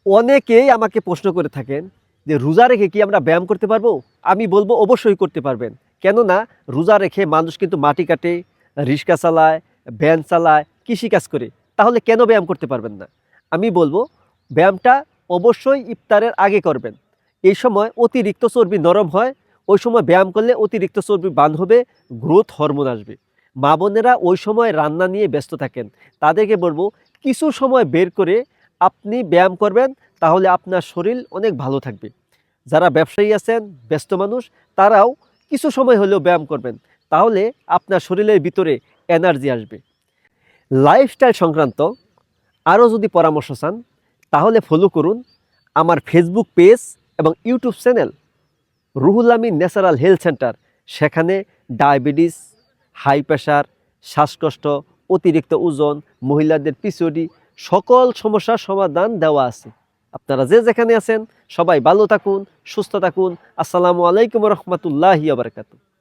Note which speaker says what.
Speaker 1: অনেকেই আমাকে প্রশ্ন করে থাকেন যে রোজা রেখে কি আমরা ব্যায়াম করতে পারবো? আমি বলবো অবশ্যই করতে পারবেন। কেননা রোজা রেখে মানুষ কিন্তু মাটি কাটে, রিক্সা চালায়, ভ্যান চালায়, কৃষিকাজ করে। তাহলে কেন ব্যায়াম করতে পারবেন না? আমি বলবো ব্যায়ামটা অবশ্যই ইফতারের আগে করবেন। এই সময় অতিরিক্ত চর্বি নরম হয়, ওই সময় ব্যায়াম করলে অতিরিক্ত চর্বি বার্ন হবে, গ্রোথ হরমোন আসবে। মা বোনেরা ওই সময় রান্না নিয়ে ব্যস্ত থাকেন, তাদেরকে বলবো কিছু সময় বের করে আপনি ব্যায়াম করবেন, তাহলে আপনার শরীর অনেক ভালো থাকবে। যারা ব্যবসায়ী আছেন, ব্যস্ত মানুষ, তারাও কিছু সময় হলেও ব্যায়াম করবেন, তাহলে আপনার শরীরের ভিতরে এনার্জি আসবে। লাইফস্টাইল সংক্রান্ত আরও যদি পরামর্শ চান তাহলে ফলো করুন আমার ফেসবুক পেজ এবং YouTube channel Ruhul Amin natural health centre. সেখানে ডায়াবেটিস, হাই প্রেশার, শ্বাসকষ্ট, অতিরিক্ত ওজন, মহিলাদের পিসিওডি সকল সমস্যার সমাধান দেওয়া আছে। আপনারা যে যেখানে আছেন সবাই ভালো থাকুন, সুস্থ থাকুন। আসসালামু আলাইকুম রহমতুল্লাহি ওয়া বারাকাতুহু।